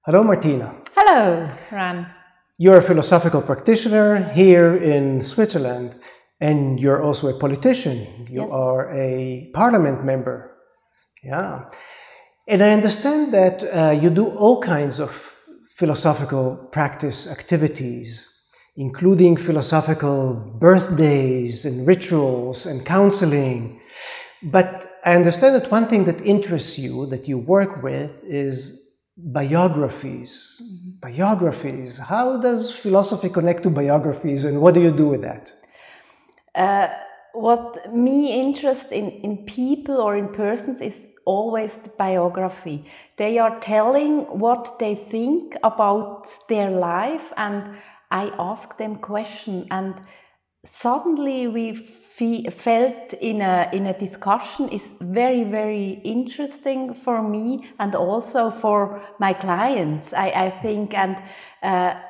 Hello, Martina. Hello, Ran. You're a philosophical practitioner here in Switzerland, and you're also a politician. You Yes. are a parliament member. Yeah. And I understand that you do all kinds of philosophical practice activities, including philosophical birthdays and rituals and counseling. But I understand that one thing that interests you, that you work with, is biographies. Biographies. How does philosophy connect to biographies, and what do you do with that? What me interests in people or in persons is always the biography. They are telling what they think about their life, and I ask them questions, and suddenly we felt in a discussion is very, very interesting for me and also for my clients, I think, and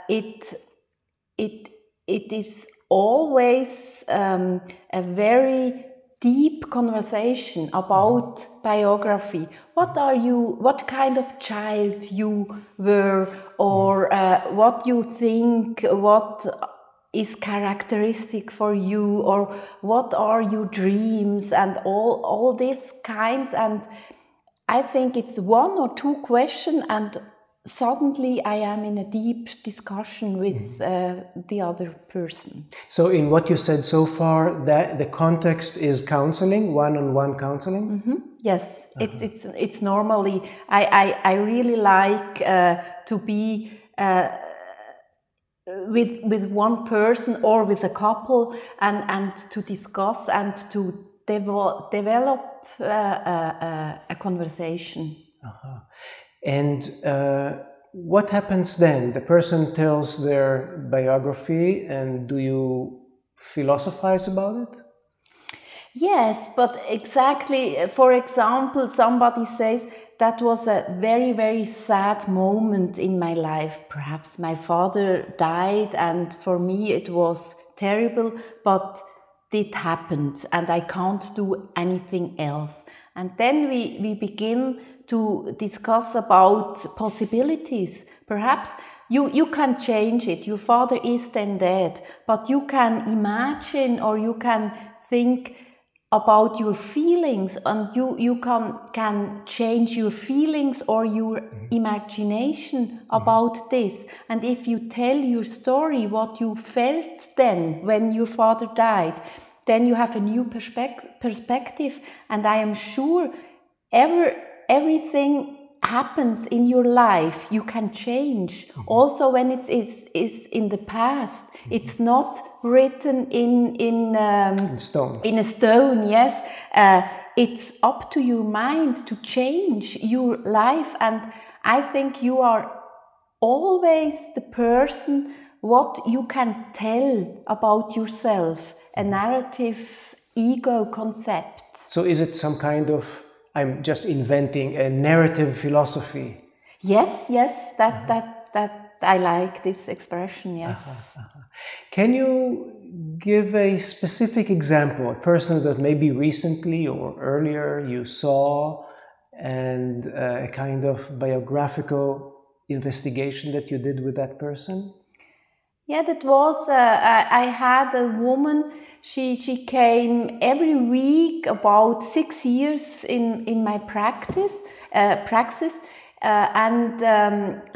it is always a very deep conversation about biography. What kind of child you were, or what you think, what is characteristic for you, or what are your dreams, and all these kinds. And I think it's one or two questions, and suddenly I am in a deep discussion with the other person. So in what you said so far, that the context is counseling, one-on-one counseling? Mm-hmm. Yes, it's normally, I really like to be with one person or with a couple, and to discuss and to develop a conversation. Uh-huh. And what happens then? The person tells their biography, and do you philosophize about it? Yes, but exactly, for example, somebody says, that was a very, very sad moment in my life. Perhaps my father died, and for me it was terrible, but it happened and I can't do anything else. And then we begin to discuss about possibilities. Perhaps you can change it. Your father is then dead, but you can imagine, or you can think about your feelings, and you can change your feelings or your imagination about this. And if you tell your story, what you felt then when your father died, then you have a new perspective, and I am sure everything happens in your life you can change. Also when it is in the past, it's not written in stone. In a stone, yes. It's up to your mind to change your life, and I think you are always the person what you can tell about yourself, a narrative ego concept. So is it some kind of, I'm just inventing, a narrative philosophy? Yes, that I like this expression, yes. Can you give a specific example, a person that maybe recently or earlier you saw, and a kind of biographical investigation that you did with that person? Yeah, that was, I had a woman, she came every week about 6 years in my praxis, and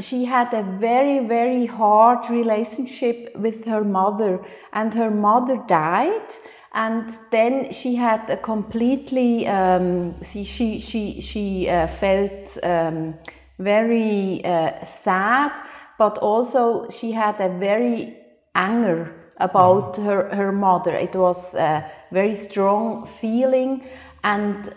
she had a very, very hard relationship with her mother, and her mother died, and then she had a completely, she felt very sad, but also she had a very anger about her mother. It was a very strong feeling, and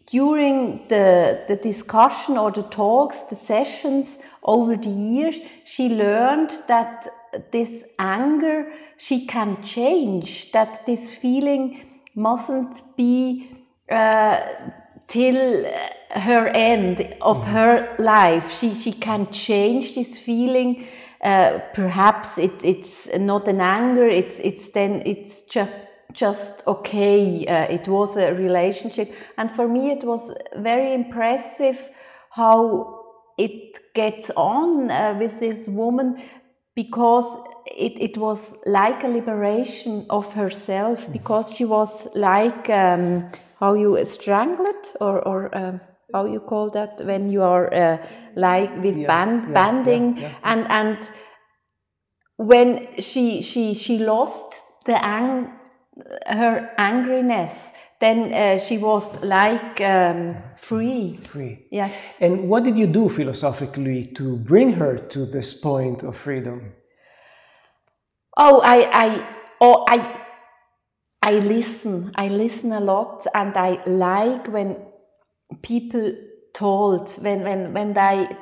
during the discussion or the talks, the sessions over the years, she learned that this anger she can change, that this feeling mustn't be till her end of her life. She can change this feeling. Perhaps it's not an anger. It's just okay. It was a relationship, and for me it was very impressive how it gets on with this woman because it was like a liberation of herself, because she was like, how you strangle it, or how you call that when you are like with banding, and when she lost her angriness, then she was like free. Free. Yes. And what did you do philosophically to bring her to this point of freedom? Oh, I listen. I listen a lot, and I like when people when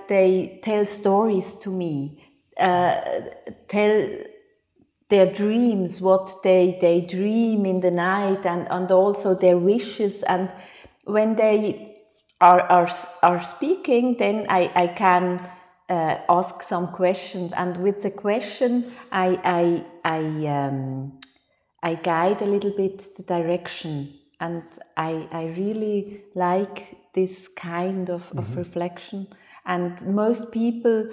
they tell stories to me, tell their dreams, what they dream in the night, and also their wishes. And when they are speaking, then I can ask some questions, and with the question I guide a little bit the direction, and I really like this kind of reflection. And most people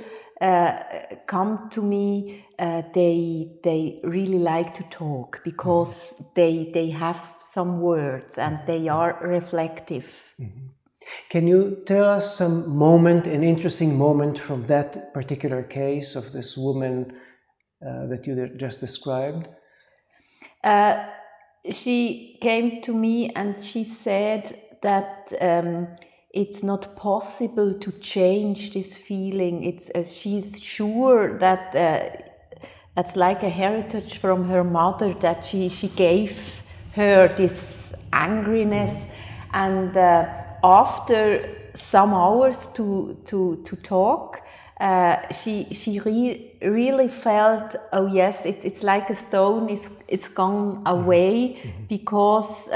come to me, they really like to talk because they have some words and they are reflective. Can you tell us some an interesting moment from that particular case of this woman that you just described? She came to me and she said that it's not possible to change this feeling. She's sure that that's like a heritage from her mother, that she gave her this angriness, and after some hours to talk, she really felt, oh yes, it's like a stone is gone away, because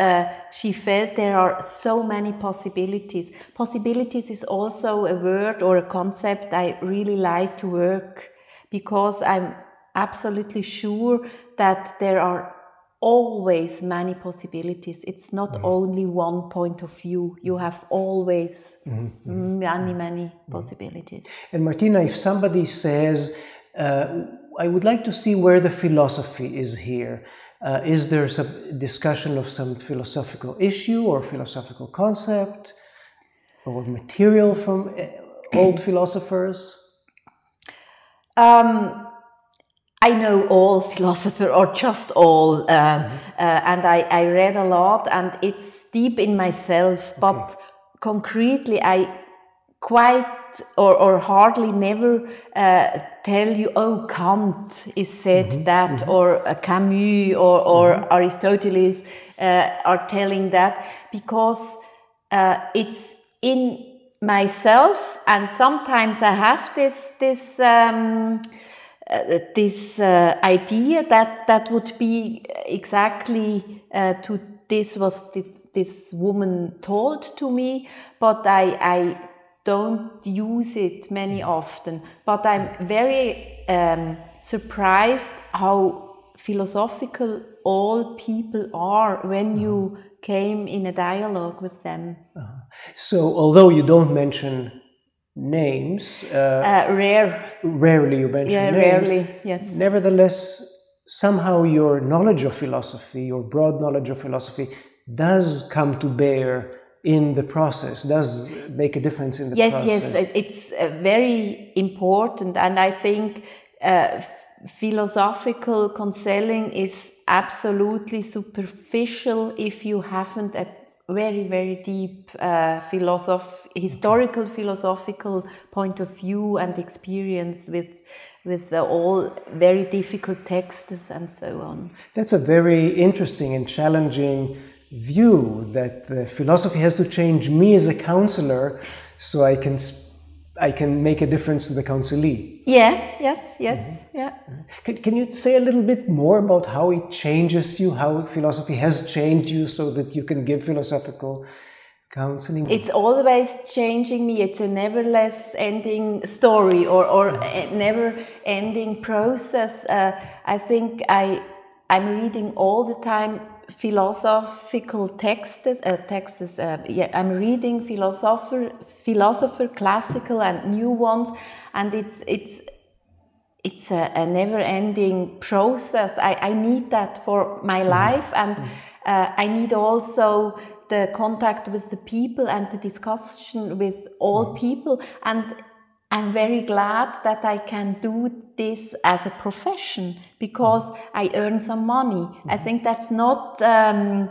she felt there are so many possibilities. Possibilities is also a word or a concept I really like to work, because I'm absolutely sure that there are always many possibilities. It's not only one point of view. You have always many possibilities. And Martina, if somebody says, I would like to see where the philosophy is here, is there some discussion of some philosophical issue or philosophical concept or material from old philosophers? I know all philosophers, or just all, and I read a lot, and it's deep in myself, but concretely I quite or hardly never tell you, oh, Kant is said that, or Camus or Aristoteles are telling that, because it's in myself, and sometimes I have this idea that would be exactly to this was this woman told to me, but I don't use it many often. But I'm very surprised how philosophical all people are when you came in a dialogue with them. So although you don't mention names, rarely you mention names. Rarely, yes. Nevertheless, somehow your knowledge of philosophy, your broad knowledge of philosophy, does come to bear in the process, does make a difference in the process. Yes, it's very important, and I think philosophical counseling is absolutely superficial if you haven't a very deep historical philosophical point of view and experience with all very difficult texts and so on. That's a very interesting and challenging view, that the philosophy has to change me as a counselor so I can make a difference to the counselee. Yes. Can you say a little bit more about how it changes you, how philosophy has changed you so that you can give philosophical counseling? It's always changing me. It's a neverless ending story or a never ending process. I think I'm reading all the time philosophical texts. I'm reading philosopher, classical and new ones, and it's a never-ending process. I need that for my life, and I need also the contact with the people and the discussion with all people. And I'm very glad that I can do this as a profession, because I earn some money. I think that's not a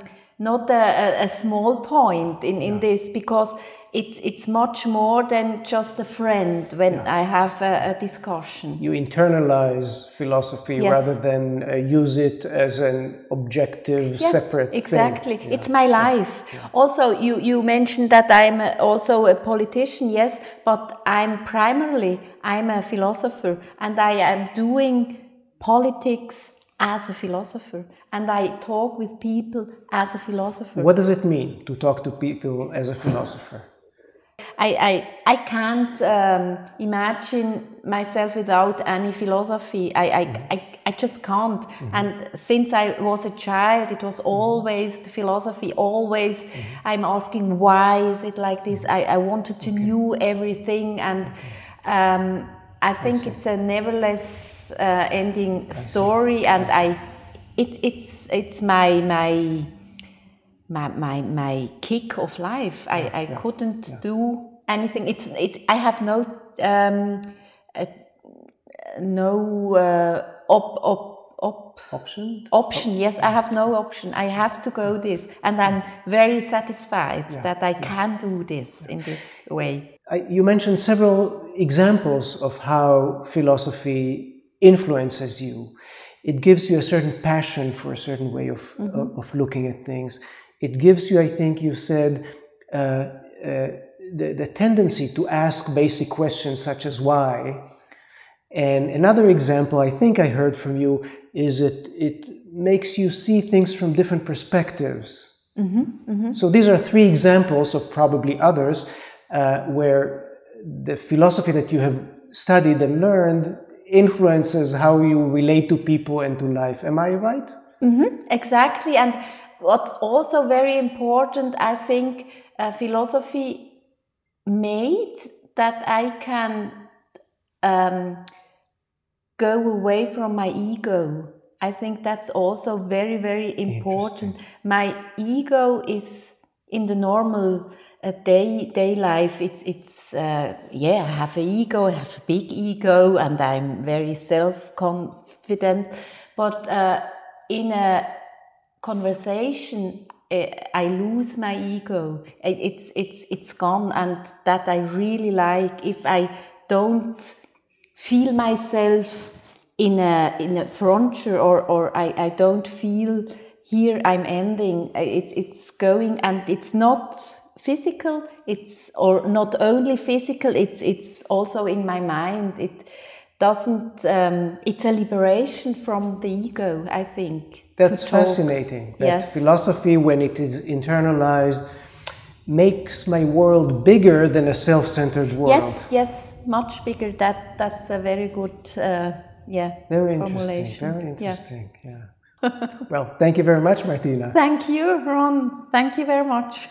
small point in this, because it's much more than just a friend when I have a discussion. You internalize philosophy rather than use it as an objective, separate thing. Exactly. It's my life. Also, you mentioned that I'm also a politician, yes, but I'm a philosopher, and I am doing politics as a philosopher, and I talk with people as a philosopher. What does it mean to talk to people as a philosopher? I can't imagine myself without any philosophy. I just can't. And since I was a child, it was always the philosophy, always I'm asking, why is it like this? I wanted to know everything, and I think it's a nevertheless ending story, and it's my kick of life. I couldn't do anything. I have no option. Yes, I have no option. I have to go this, and I'm very satisfied that I can do this in this way. You mentioned several examples of how philosophy influences you. It gives you a certain passion for a certain way of looking at things. It gives you, I think you said, the tendency to ask basic questions such as why. And another example I think I heard from you is it makes you see things from different perspectives. So these are three examples of probably others where the philosophy that you have studied and learned influences how you relate to people and to life. Am I right? Exactly. And what's also very important, I think, philosophy made that I can go away from my ego. I think that's also very, very important. My ego is in the normal day life. I have an ego, I have a big ego, and I'm very self-confident. But in a conversation, I lose my ego. It's gone, and that I really like. If I don't feel myself in a frontier, or I don't feel here I'm ending. It's going, and it's not physical. Or not only physical. It's also in my mind. It doesn't. It's a liberation from the ego, I think. That's fascinating. That philosophy, when it is internalized, makes my world bigger than a self-centered world. Yes, much bigger. That's a very good very formulation. Very interesting. Well, thank you very much, Martina. Thank you, Ron. Thank you very much.